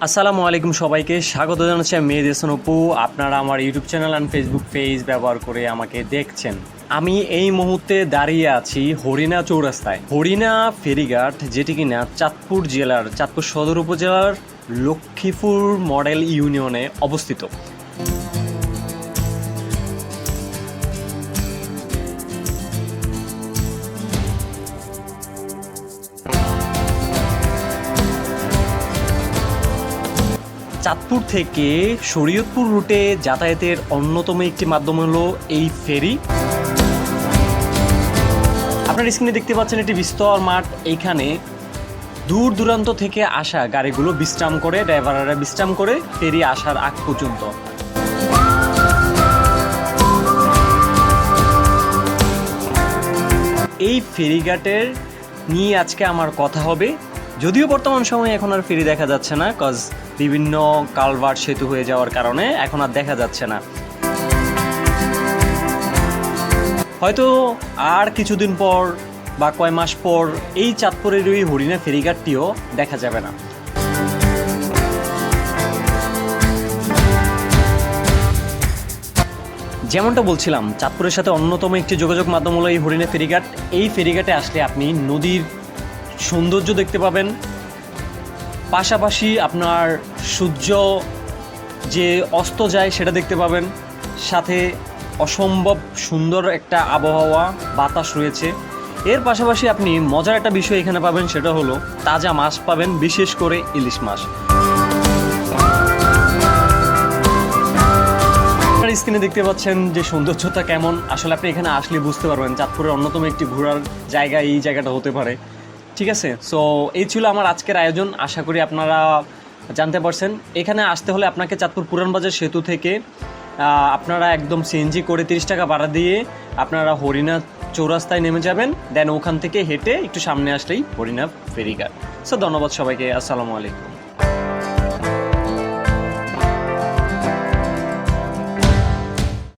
আসসালামু আলাইকুম সবাইকে স্বাগত জানাচ্ছি আমি মেহেদি হাসান অপু। আপনারা আমার YouTube channel and Facebook page ব্যবহার করে আমাকে দেখছেন। আমি এই মুহূর্তে দাঁড়িয়ে আছি হরিণা চৌরাস্তায়। হরিণা ফেরিঘাট, যেটি কিনা চাঁদপুর জেলার চাঁদপুর সদর উপজেলার লক্ষ্মীপুর মডেল ইউনিয়নে অবস্থিত। চাঁদপুর থেকে শরীয়তপুর রুটে যাতায়াতের অন্যতম একটি মাধ্যম হলো এই ফেরি। আপনার স্ক্রিনে দেখতে পাচ্ছেন একটি বিস্তর মাঠ। এইখানে দূর দূরান্ত থেকে আসা গাড়িগুলো বিশ্রাম করে, ড্রাইভাররা বিশ্রাম করে ফেরি আসার আগ পর্যন্ত। এই ফেরিঘাটের নিয়ে আজকে আমার কথা হবে। যদিও বর্তমান সময়ে এখন আর ফেরি দেখা যাচ্ছে না, কজ বিভিন্ন কালভার্ট সেতু হয়ে যাওয়ার কারণে এখন আর দেখা যাচ্ছে না। হয়তো আর কিছুদিন পর বা কয় মাস পর এই চাঁদপুরের ওই হরিণা ফেরিঘাটটিও দেখা যাবে না। যেমনটা বলছিলাম, চাঁদপুরের সাথে অন্যতম একটি যোগাযোগ মাধ্যম হলো এই হরিণা ফেরিঘাট। এই ফেরিঘাটে আসলে আপনি নদীর সৌন্দর্য দেখতে পাবেন, পাশাপাশি আপনার সূর্য যে অস্ত যায় সেটা দেখতে পাবেন, সাথে অসম্ভব সুন্দর একটা আবহাওয়া বাতাস রয়েছে। এর পাশাপাশি আপনি মজার একটা বিষয় এখানে পাবেন, সেটা হলো তাজা মাছ পাবেন, বিশেষ করে ইলিশ মাছ। স্ক্রিনে দেখতে পাচ্ছেন যে সৌন্দর্যতা কেমন, আসলে আপনি এখানে আসলে বুঝতে পারবেন চাঁদপুরের অন্যতম একটি ঘোরার জায়গা এই জায়গাটা হতে পারে। ঠিক আছে, সো এই ছিল আমার আজকের আয়োজন। আশা করি আপনারা জানতে পারছেন। এখানে আসতে হলে আপনাকে চাঁদপুর পুরান বাজার সেতু থেকে আপনারা একদম সিএনজি করে 30 টাকা ভাড়া দিয়ে আপনারা হরিণা চৌরাস্তায় নেমে যাবেন। দেন ওখান থেকে হেঁটে একটু সামনে আসলেই হরিণা ফেরিঘাট। সো ধন্যবাদ সবাইকে, আসসালামু আলাইকুম।